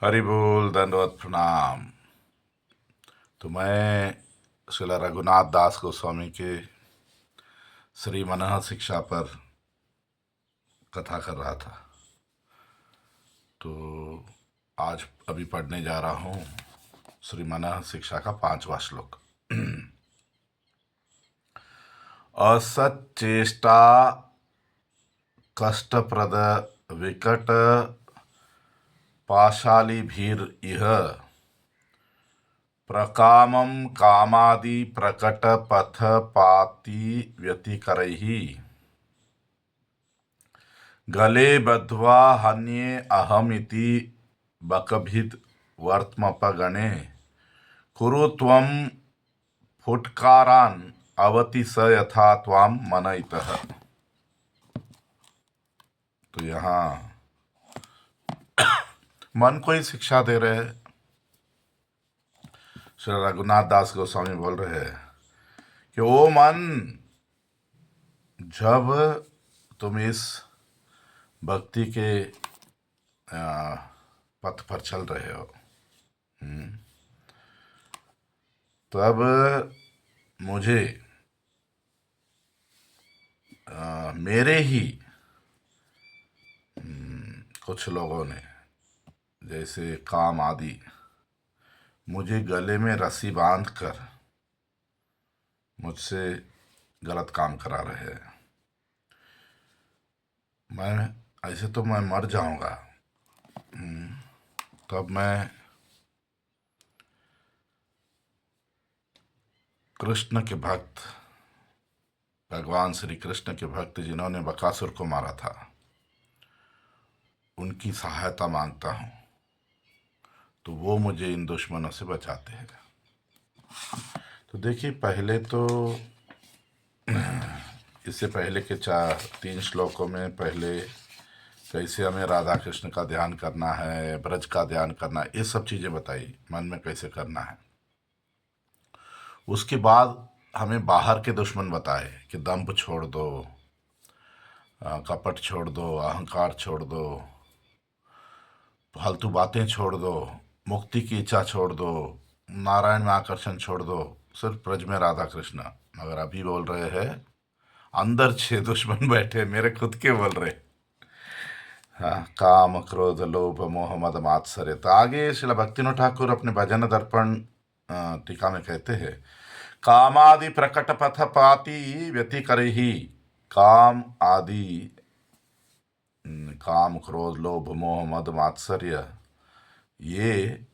हरि बोल, दंडवत प्रणाम। तो मैं श्रीला रघुनाथ दास गोस्वामी के श्री मनः शिक्षा पर कथा कर रहा था। तो आज अभी पढ़ने जा रहा हूँ श्री मनः शिक्षा का 5वां श्लोक। असच्चेष्टा कष्टप्रद विकट पाशालिभिरिह प्रकामं कामादि प्रकट पथ पाति व्यतिकरैः गले बद्ध्वा हन्ये अहमिति बकभिद वर्त्मपगणे कुरु त्वं फुटकारान् अवति स यथा त्वां मनयितः। तो यहाँ मन को ही शिक्षा दे रहे हैं। श्री रघुनाथ दास गोस्वामी बोल रहे हैं कि ओ मन, जब तुम इस भक्ति के पथ पर चल रहे हो, तब मुझे मेरे ही कुछ लोगों ने, जैसे काम आदि, मुझे गले में रस्सी बांध कर मुझसे गलत काम करा रहे हैं। मैं ऐसे तो मैं मर जाऊंगा, तब मैं कृष्ण के भक्त, भगवान श्री कृष्ण के भक्त जिन्होंने बकासुर को मारा था, उनकी सहायता मांगता हूं, तो वो मुझे इन दुश्मनों से बचाते हैं। तो देखिए, पहले तो इससे पहले के 3 श्लोकों में पहले कैसे हमें राधा कृष्ण का ध्यान करना है, ब्रज का ध्यान करना है, ये सब चीज़ें बताई, मन में कैसे करना है। उसके बाद हमें बाहर के दुश्मन बताए कि दंभ छोड़ दो, कपट छोड़ दो, अहंकार छोड़ दो, फालतू बातें छोड़ दो, मुक्ति की इच्छा छोड़ दो, नारायण में आकर्षण छोड़ दो, सिर्फ ब्रज में राधा कृष्ण। मगर अभी बोल रहे हैं, अंदर 6 दुश्मन बैठे, मेरे खुद के बोल रहे। हाँ, काम क्रोध लोभ मोह मद मात्सर्य। तो आगे श्रील भक्तिनाथ ठाकुर अपने भजन दर्पण टीका में कहते हैं, कामादि प्रकट पथ पाति व्यतिकरहि। काम आदि, काम क्रोध लोभ मोह मद मात्सर्य, ये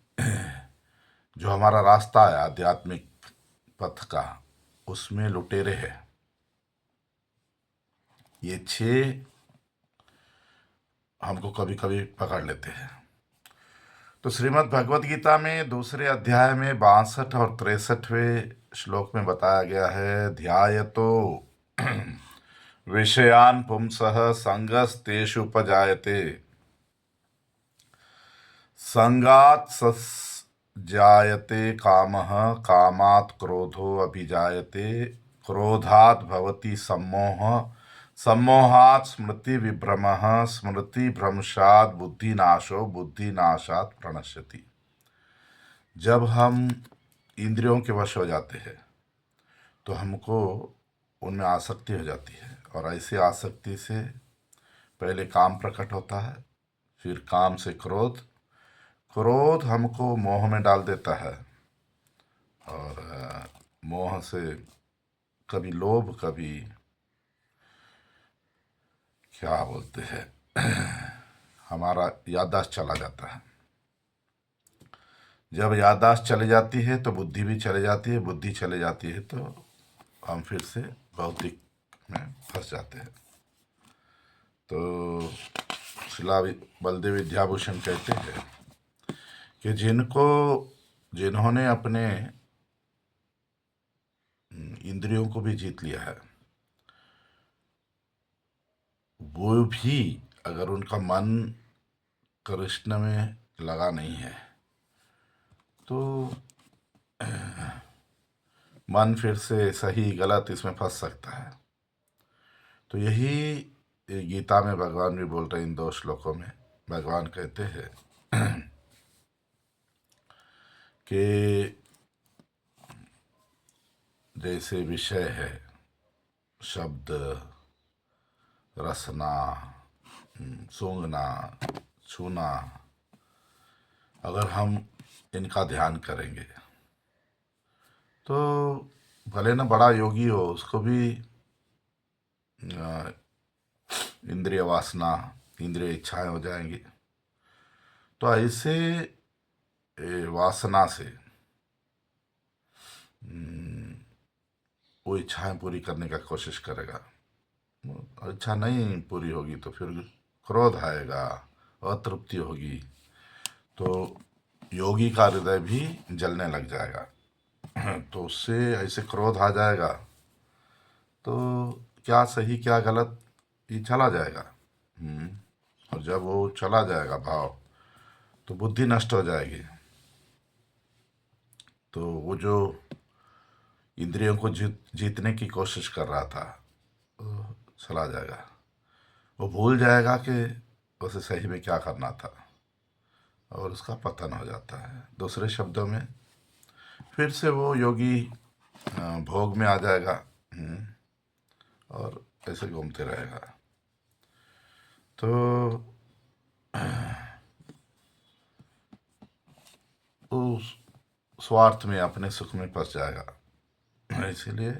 जो हमारा रास्ता है आध्यात्मिक पथ का, उसमें लुटेरे हैं। ये 6 हमको कभी कभी पकड़ लेते हैं। तो श्रीमद् भगवत गीता में दूसरे अध्याय में 62 और 63वें श्लोक में बताया गया है, ध्यायतो विषयान पुंसः संगस्तेषु उपजायते संगात् जायते कामः कामात् क्रोधो अभिजायते क्रोधात् भवति सम्मोहः सम्मोहात् स्मृति विभ्रमः स्मृति भ्रंशात् बुद्धिनाशो बुद्धिनाशात् प्रणश्यति। जब हम इंद्रियों के वश हो जाते हैं तो हमको उनमें आसक्ति हो जाती है, और ऐसी आसक्ति से पहले काम प्रकट होता है, फिर काम से क्रोध, क्रोध हमको मोह में डाल देता है, और मोह से कभी लोभ, कभी क्या बोलते हैं, हमारा याददाश्त चला जाता है। जब याददाश्त चली जाती है तो बुद्धि भी चली जाती है, बुद्धि चली जाती है तो हम फिर से भौतिक में फंस जाते हैं। तो शिला बलदेव विद्याभूषण कहते हैं कि जिन्होंने अपने इंद्रियों को भी जीत लिया है, वो भी अगर उनका मन कृष्ण में लगा नहीं है तो मन फिर से सही गलत इसमें फंस सकता है। तो यही गीता में भगवान भी बोल रहे हैं, इन 2 श्लोकों में भगवान कहते हैं कि जैसे विषय है, शब्द, रसना, सूंघना, छूना, अगर हम इनका ध्यान करेंगे तो भले ना बड़ा योगी हो, उसको भी इंद्रिय वासना, इंद्रिय इच्छाएं हो जाएंगी। तो ऐसे वासना से वो इच्छाएं पूरी करने का कोशिश करेगा। इच्छा नहीं पूरी होगी तो फिर क्रोध आएगा, अतृप्ति होगी, तो योगी का हृदय भी जलने लग जाएगा। तो उससे ऐसे क्रोध आ जाएगा तो क्या सही क्या गलत ये चला जाएगा। और जब वो चला जाएगा भाव, तो बुद्धि नष्ट हो जाएगी। तो वो जो इंद्रियों को जीतने की कोशिश कर रहा था वो चला जाएगा। वो भूल जाएगा कि उसे सही में क्या करना था, और उसका पतन हो जाता है। दूसरे शब्दों में फिर से वो योगी भोग में आ जाएगा, और ऐसे घूमते रहेगा। तो उस स्वार्थ में, अपने सुख में फंस जाएगा। इसीलिए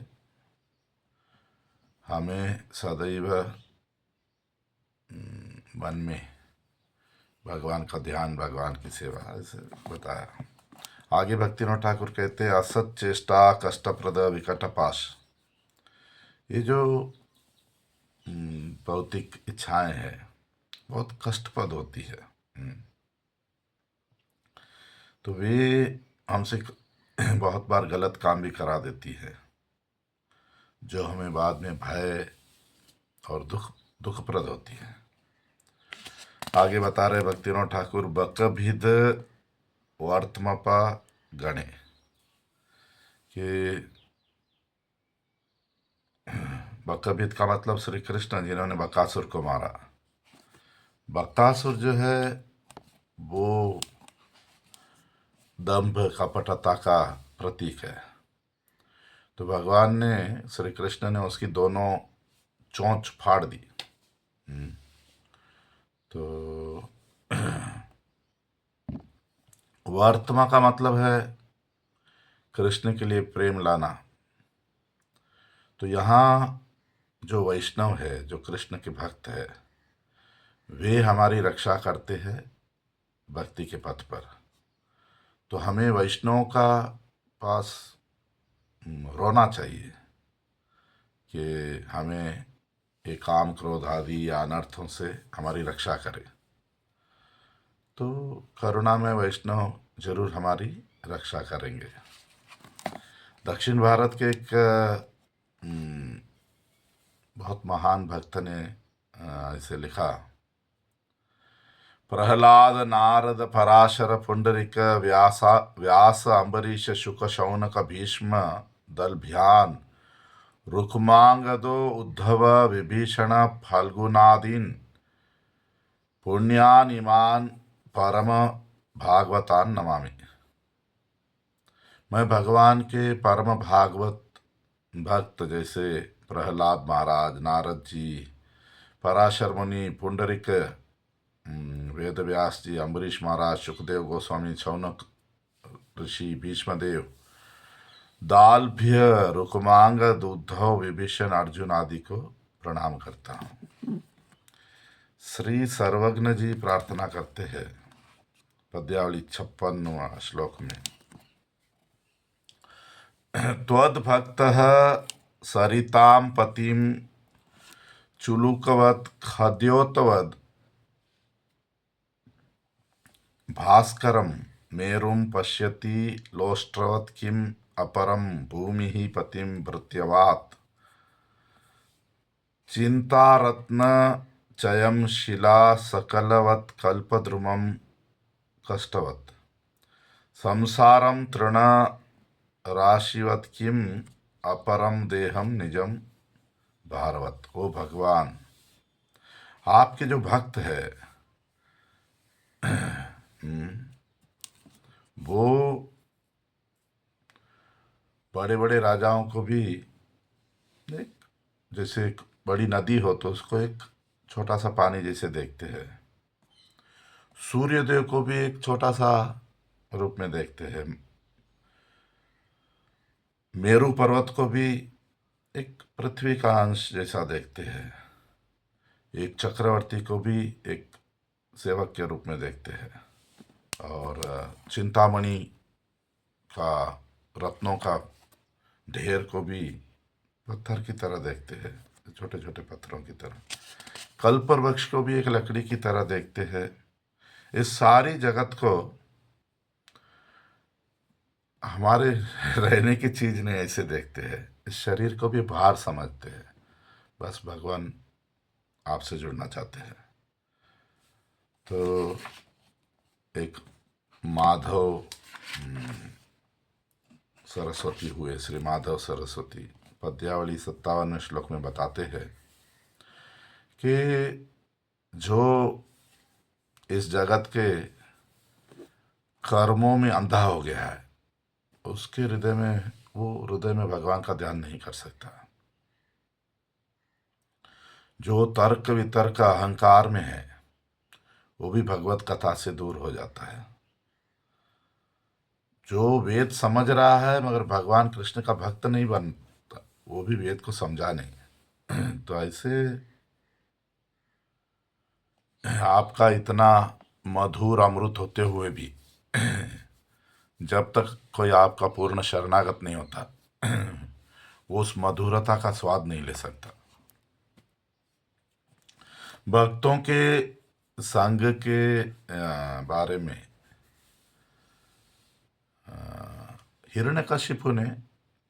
हमें सदैव मन में भगवान का ध्यान, भगवान की सेवा, ऐसे बताया। आगे भक्तिनाथ ठाकुर कहते हैं, असत चेष्टा कष्टप्रद विकट पाश। ये जो भौतिक इच्छाएं हैं बहुत कष्टप्रद होती है। तो वे हमसे बहुत बार गलत काम भी करा देती है, जो हमें बाद में भय और दुखप्रद होती है। आगे बता रहे भक्तिनाथ ठाकुर, बकभिद वर्तमपा गणे, कि बकभिद का मतलब श्री कृष्ण जिन्होंने बकासुर को मारा। बकासुर जो है वो दंभ कपटता का प्रतीक है। तो भगवान ने, श्री कृष्ण ने उसकी दोनों चोंच फाड़ दी। तो वर्तमा का मतलब है कृष्ण के लिए प्रेम लाना। तो यहाँ जो वैष्णव है, जो कृष्ण के भक्त है, वे हमारी रक्षा करते हैं भक्ति के पथ पर। तो हमें वैष्णव का पास रोना चाहिए कि हमें ये काम क्रोध आदि या अनर्थों से हमारी रक्षा करे। तो करुणा में वैष्णव जरूर हमारी रक्षा करेंगे। दक्षिण भारत के एक बहुत महान भक्त ने ऐसे लिखा, प्रहलाद नारद पराशर पुंडरिक व्यास अम्बरीश शुक शौनक भीष्म दलभ्यान रुक्मांगदो उद्धव विभीषण फाल्गुनादीन पुण्यान इमान परम भागवतान नमामि। मैं भगवान के परम भागवत भक्त जैसे प्रहलाद महाराज, नारद जी, पराशर मुनि, पुंडरिक, वेद व्यास जी, अम्बरीश महाराज, सुखदेव गोस्वामी, शौनक ऋषि, भीष्मदेव, दालभ्य, रुक्मांग, उद्धव, विभीषण, अर्जुन आदि को प्रणाम करता हूँ। श्री सर्वज्ञ जी प्रार्थना करते हैं पद्यावली 56वां श्लोक में, त्वद्भक्तः सरितां पतिं चुलुकवत् खद्योतवद् भास्करं मेरुं पश्यति लोष्ट्रवत् किम् अपरं भूमिः पतिं भृत्यवात् चिन्तारत्न चयं शिला सकलवत् कल्पद्रुमं कष्टवत् संसारं तृण राशिवत् किम अपरम देहम निजम भारवत। ओ भगवान, आपके जो भक्त है वो बड़े बड़े राजाओं को भी एक, जैसे एक बड़ी नदी हो तो उसको एक छोटा सा पानी जैसे देखते हैं। सूर्यदेव को भी एक छोटा सा रूप में देखते हैं। मेरू पर्वत को भी एक पृथ्वी का अंश जैसा देखते हैं। एक चक्रवर्ती को भी एक सेवक के रूप में देखते हैं। और चिंतामणि का, रत्नों का ढेर को भी पत्थर की तरह देखते हैं, छोटे छोटे पत्थरों की तरह। कल्प वृक्ष को भी एक लकड़ी की तरह देखते हैं। इस सारी जगत को हमारे रहने की चीज नहीं ऐसे देखते हैं। इस शरीर को भी भार समझते हैं। बस भगवान आपसे जुड़ना चाहते हैं। तो एक माधव सरस्वती हुए, श्री माधव सरस्वती पद्यावली 57वें श्लोक में बताते हैं कि जो इस जगत के कर्मों में अंधा हो गया है, उसके हृदय में, वो हृदय में भगवान का ध्यान नहीं कर सकता। जो तर्क वितर्क अहंकार में है, वो भी भगवत कथा से दूर हो जाता है। जो वेद समझ रहा है मगर भगवान कृष्ण का भक्त नहीं बनता, वो भी वेद को समझा नहीं। तो ऐसे आपका इतना मधुर अमृत होते हुए भी जब तक कोई आपका पूर्ण शरणागत नहीं होता, वो उस मधुरता का स्वाद नहीं ले सकता। भक्तों के संग के बारे में हिरण्यकशिपु ने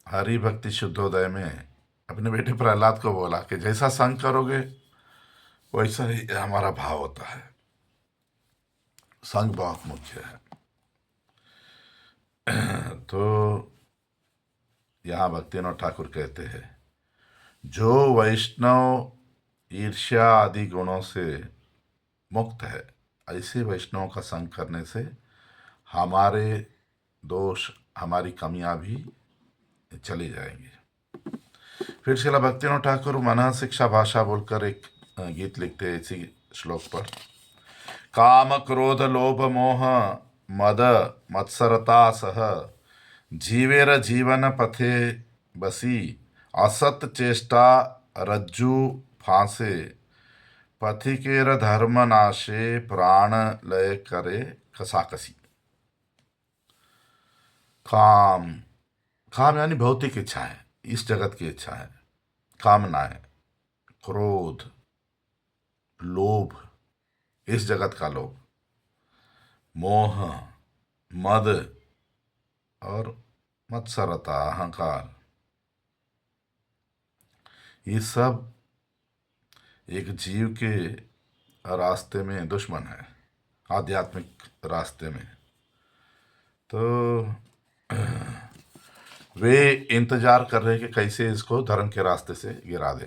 हरि भक्ति शुद्धोदय में अपने बेटे प्रहलाद को बोला कि जैसा संग करोगे वैसा ही हमारा भाव होता है। संग बहुत मुख्य है। तो यहाँ भक्तिनाथ ठाकुर कहते हैं, जो वैष्णव ईर्ष्या आदि गुणों से मुक्त है, ऐसे वैष्णवों का संग करने से हमारे दोष, हमारी कमियां भी चली जाएंगी। फिर शिला भक्तिनाथ ठाकुर मन शिक्षा भाषा बोलकर एक गीत लिखते हैं इसी श्लोक पर। काम क्रोध लोभ मोह मद मत्सरता सह जीवेर जीवन पथे बसी असत चेष्टा रज्जु फांसे पथिकेर धर्म नाशे प्राण लय करे कसाकसी। काम, काम यानी भौतिक इच्छाएं, इस जगत की इच्छाएं, कामनाएं, क्रोध, लोभ, इस जगत का लोभ, मोह, मद और मत्सरता अहंकार, ये सब एक जीव के रास्ते में दुश्मन है, आध्यात्मिक रास्ते में। तो वे इंतजार कर रहे कि कैसे इसको धर्म के रास्ते से गिरा दे।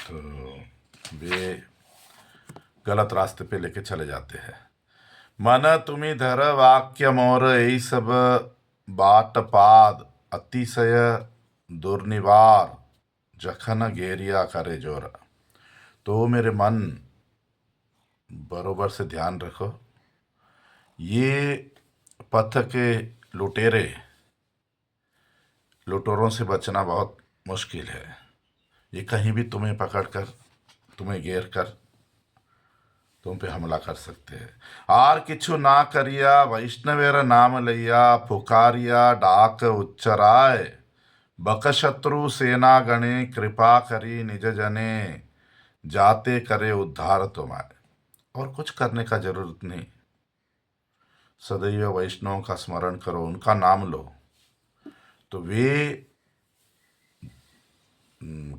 तो वे गलत रास्ते पे लेके चले जाते हैं। मन तुम्हें धर वाक्य मोर यही सब बाट पाद अतिशय दुर्निवार जखन घेरिया करे जोर। तो मेरे मन बरोबर से ध्यान रखो, ये पथ के लुटेरों से बचना बहुत मुश्किल है। ये कहीं भी तुम्हें पकड़कर, तुम्हें घेर कर तुम पे हमला कर सकते हैं। आर किछु ना करिया वैष्णवेर नाम लैया पुकारिया डाक उच्चराय बकशत्रु सेना गणे कृपा करी निज जने जाते करे उद्धार तुम्हारे। और कुछ करने का जरूरत नहीं, सदैव वैष्णव का स्मरण करो, उनका नाम लो, तो वे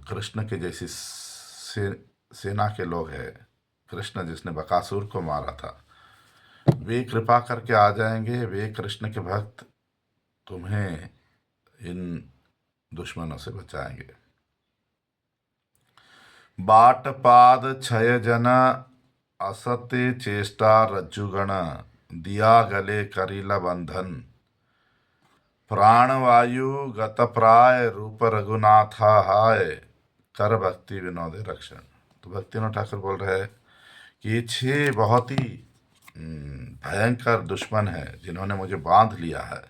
कृष्ण के जैसी सेना के लोग हैं। कृष्ण जिसने बकासुर को मारा था, वे कृपा करके आ जाएंगे। वे कृष्ण के भक्त तुम्हें इन दुश्मनों से बचाएंगे। बाट पाद क्षय जन असत्य चेष्टा रज्जुगण दिया गले करीला बंधन प्राणवायु गतप्राय रूप रघुनाथा हाय कर भक्ति विनोदे रक्षण। तो भक्तिनाथ ठाकुर बोल रहे हैं कि ये 6 बहुत ही भयंकर दुश्मन है जिन्होंने मुझे बांध लिया है,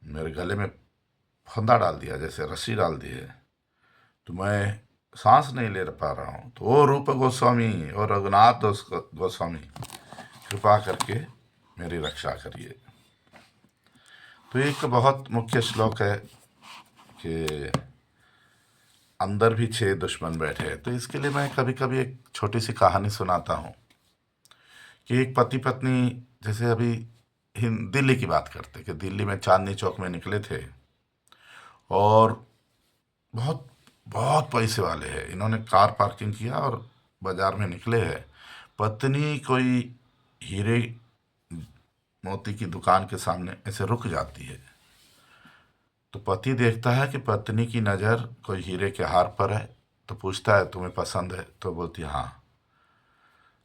मेरे गले में फंदा डाल दिया, जैसे रस्सी डाल दी है, तो मैं सांस नहीं ले पा रहा हूँ। तो ओ रूप गोस्वामी और रघुनाथ गोस्वामी कृपा करके मेरी रक्षा करिए। तो एक बहुत मुख्य श्लोक है कि अंदर भी 6 दुश्मन बैठे हैं। तो इसके लिए मैं कभी कभी एक छोटी सी कहानी सुनाता हूँ कि एक पति पत्नी, जैसे अभी दिल्ली की बात करते कि दिल्ली में चांदनी चौक में निकले थे और बहुत बहुत पैसे वाले हैं, इन्होंने कार पार्किंग किया और बाजार में निकले हैं। पत्नी कोई हीरे मोती की दुकान के सामने ऐसे रुक जाती है, तो पति देखता है कि पत्नी की नज़र कोई हीरे के हार पर है, तो पूछता है तुम्हें पसंद है? तो बोलती है हाँ।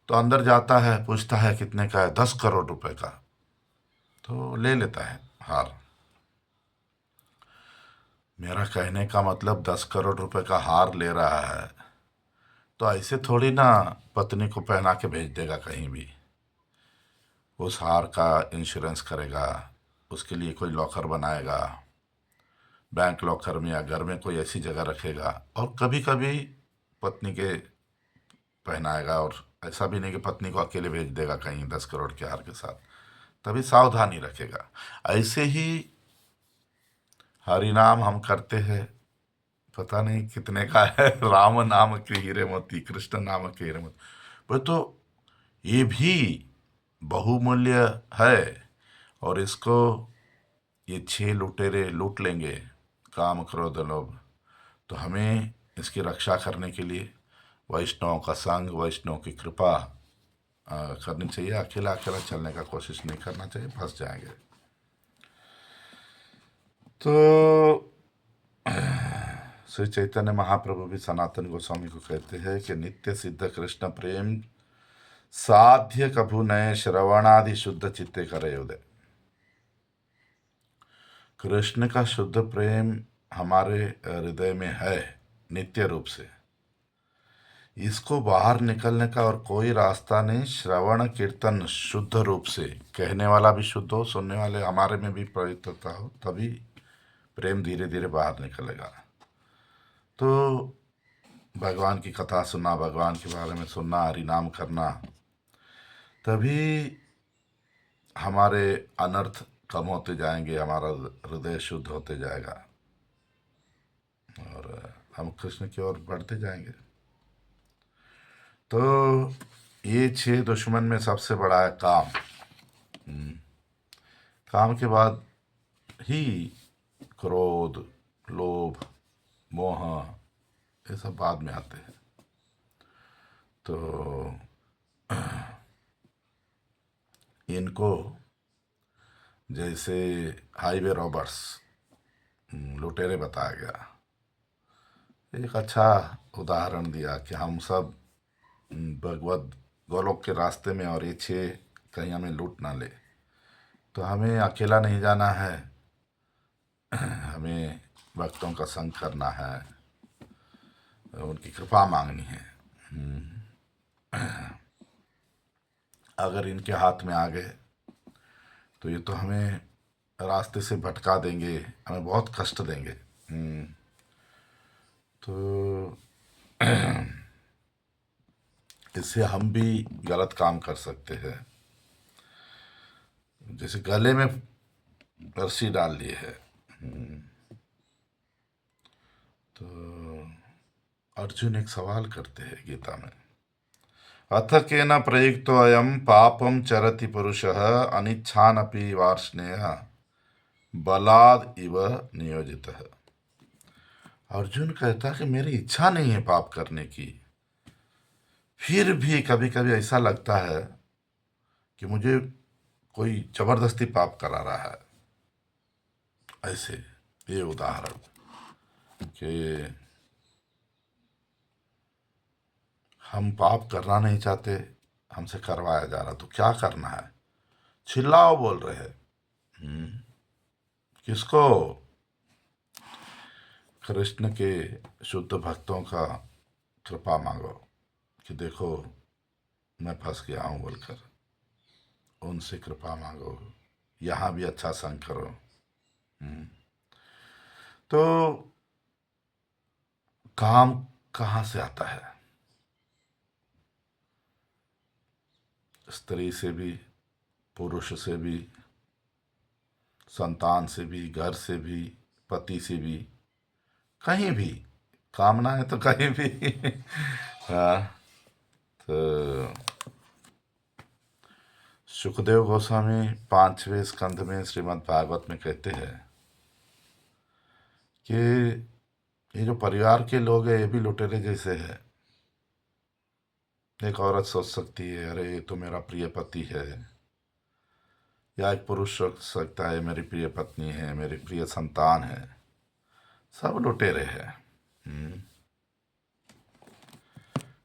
तो अंदर जाता है, पूछता है कितने का है? 10 करोड़ रुपए का। तो ले लेता है हार। मेरा कहने का मतलब 10 करोड़ रुपए का हार ले रहा है तो ऐसे थोड़ी ना पत्नी को पहना के भेज देगा कहीं भी। उस हार का इंश्योरेंस करेगा, उसके लिए कोई लॉकर बनाएगा, बैंक लॉकर में या घर में कोई ऐसी जगह रखेगा, और कभी कभी पत्नी के पहनाएगा। और ऐसा भी नहीं कि पत्नी को अकेले भेज देगा कहीं 10 करोड़ के हार के साथ, तभी सावधानी रखेगा। ऐसे ही हरि नाम हम करते हैं, पता नहीं कितने का है राम नाम के हीरे मोती, कृष्ण नाम के हीरे मोती, पर तो ये भी बहुमूल्य है। और इसको ये 6 लुटेरे लूट लेंगे, काम क्रोध लोभ। तो हमें इसकी रक्षा करने के लिए वैष्णव का संग, वैष्णव की कृपा करनी चाहिए। अकेला अकेला चलने का कोशिश नहीं करना चाहिए, फंस जाएंगे। तो श्री चैतन्य महाप्रभु भी सनातन गोस्वामी को कहते हैं कि नित्य सिद्ध कृष्ण प्रेम साध्य कभु नए श्रवणादि शुद्ध चित्ते करे उदय। कृष्ण का शुद्ध प्रेम हमारे हृदय में है नित्य रूप से, इसको बाहर निकलने का और कोई रास्ता नहीं। श्रवण कीर्तन शुद्ध रूप से, कहने वाला भी शुद्ध हो, सुनने वाले हमारे में भी पवित्रता हो, तभी प्रेम धीरे धीरे बाहर निकलेगा। तो भगवान की कथा सुनना, भगवान के बारे में सुनना, हरि नाम करना, तभी हमारे अनर्थ कम होते जाएंगे, हमारा हृदय शुद्ध होते जाएगा और हम कृष्ण की ओर बढ़ते जाएंगे। तो ये 6 दुश्मन में सबसे बड़ा है काम। काम के बाद ही क्रोध, लोभ, मोह, ये सब बाद में आते हैं। तो इनको जैसे हाईवे रॉबर्स, लुटेरे बताया गया, एक अच्छा उदाहरण दिया कि हम सब भगवत गोलोक के रास्ते में, और ये 6 कहीं हमें लूट ना ले। तो हमें अकेला नहीं जाना है, हमें भक्तों का संग करना है, उनकी कृपा मांगनी है। अगर इनके हाथ में आ गए तो ये तो हमें रास्ते से भटका देंगे, हमें बहुत कष्ट देंगे। तो इससे हम भी गलत काम कर सकते हैं। जैसे गले में रस्सी डाल ली है, तो अर्जुन एक सवाल करते हैं गीता में, अथ केन प्रयुक्तो अयम पापम चरति पुरुषः अनिच्छानपि वार्ष्णेय बलाद इव नियोजितः। अर्जुन कहता कि मेरी इच्छा नहीं है पाप करने की, फिर भी कभी कभी ऐसा लगता है कि मुझे कोई जबरदस्ती पाप करा रहा है। ऐसे ये उदाहरण कि हम पाप करना नहीं चाहते, हमसे करवाया जा रहा, तो क्या करना है? चिल्लाओ बोल रहे हैं किसको? कृष्ण के शुद्ध भक्तों का कृपा मांगो कि देखो मैं फंस गया हूं बोलकर, उनसे कृपा मांगो, यहाँ भी अच्छा संग करो। तो काम कहाँ से आता है? स्त्री से भी, पुरुष से भी, संतान से भी, घर से भी, पति से भी, कहीं भी कामना है तो कहीं भी हाँ। तो सुखदेव गोस्वामी 5वें स्कंद में श्रीमद् भागवत में कहते हैं कि ये जो परिवार के लोग हैं ये भी लुटेरे जैसे है। एक औरत सोच सकती है अरे ये तो मेरा प्रिय पति है, या एक पुरुष सोच सकता है मेरी प्रिय पत्नी है, मेरी प्रिय संतान है। सब लुटेरे हैं।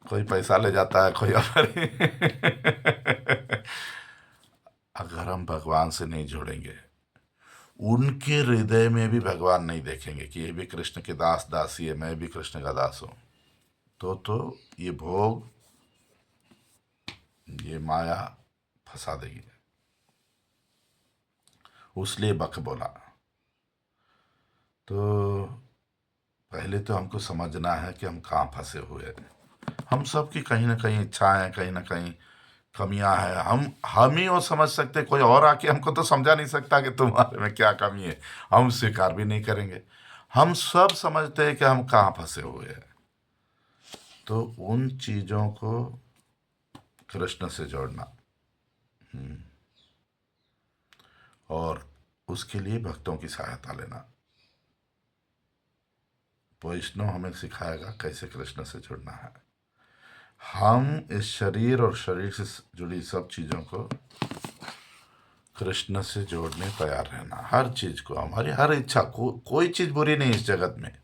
कोई पैसा ले जाता है, कोई और अगर हम भगवान से नहीं जोड़ेंगे, उनके हृदय में भी भगवान नहीं देखेंगे कि ये भी कृष्ण के दास दासी है, मैं भी कृष्ण का दास हूं, तो ये भोग, ये माया फंसा देगी। उसलिए बक बोला। तो पहले तो हमको समझना है कि हम कहाँ फंसे हुए हैं। हम सब की कहीं ना कहीं इच्छाएं, कहीं ना कहीं कमियां हैं। हम ही वो समझ सकते, कोई और आके हमको तो समझा नहीं सकता कि तुम्हारे में क्या कमी है। हम स्वीकार भी नहीं करेंगे। हम सब समझते हैं कि हम कहाँ फंसे हुए हैं। तो उन चीजों को कृष्ण से जोड़ना, और उसके लिए भक्तों की सहायता लेना। वैष्णव हमें सिखाएगा कैसे कृष्ण से जुड़ना है। हम इस शरीर और शरीर से जुड़ी सब चीजों को कृष्ण से जोड़ने तैयार रहना। हर चीज को, हमारी हर इच्छा को, कोई चीज बुरी नहीं इस जगत में,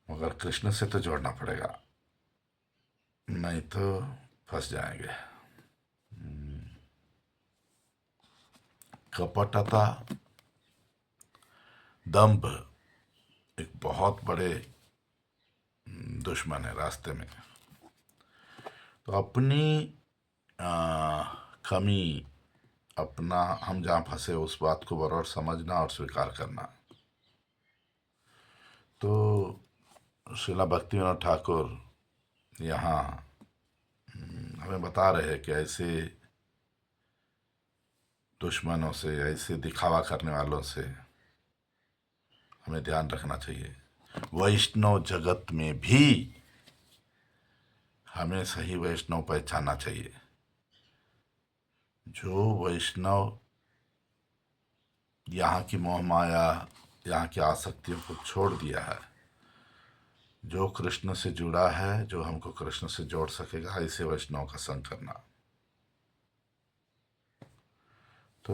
मगर कृष्ण से तो जोड़ना पड़ेगा, नहीं तो फंस जाएंगे। कपटता, दंभ एक बहुत बड़े दुश्मन है रास्ते में। तो अपनी कमी, अपना, हम जहाँ फंसे उस बात को बराबर समझना और स्वीकार करना। तो श्रीला भक्तिविनोद ठाकुर यहाँ हमें बता रहे हैं कि ऐसे दुश्मनों से, ऐसे दिखावा करने वालों से हमें ध्यान रखना चाहिए। वैष्णव जगत में भी हमें सही वैष्णव पहचानना चाहिए। जो वैष्णव यहाँ की मोह माया, यहाँ की आसक्तियों को छोड़ दिया है, जो कृष्ण से जुड़ा है, जो हमको कृष्ण से जोड़ सकेगा, ऐसे वैष्णव का संग करना। तो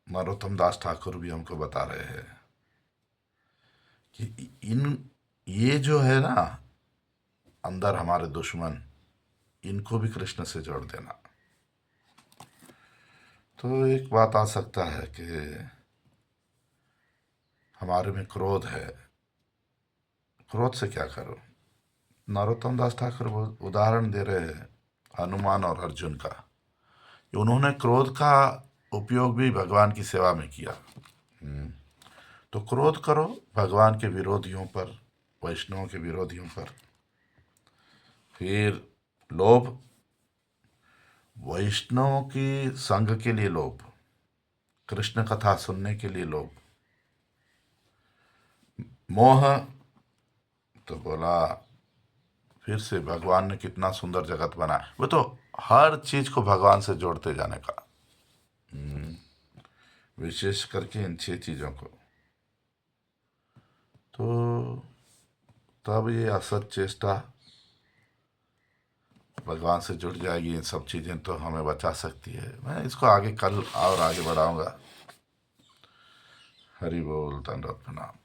नरोत्तम दास ठाकुर भी हमको बता रहे हैं कि ये जो है ना अंदर हमारे दुश्मन, इनको भी कृष्ण से जोड़ देना। तो एक बात आ सकता है कि हमारे में क्रोध है, क्रोध से क्या करो? नरोत्तम दास ठाकुर उदाहरण दे रहे हैं हनुमान और अर्जुन का। उन्होंने क्रोध का उपयोग भी भगवान की सेवा में किया। तो क्रोध करो भगवान के विरोधियों पर, वैष्णवों के विरोधियों पर। फिर लोभ, वैष्णव की संग के लिए लोभ, कृष्ण कथा सुनने के लिए लोभ। मोह, तो बोला फिर से भगवान ने कितना सुंदर जगत बनाया, वो तो हर चीज को भगवान से जोड़ते जाने का, विशेष करके इन 6 चीजों को। तो तब ये असत चेष्टा भगवान से जुड़ जाएगी। इन सब चीजें तो हमें बचा सकती है। मैं इसको आगे कल और आगे बढ़ाऊंगा। हरि बोल, धन्यवाद, प्रणाम।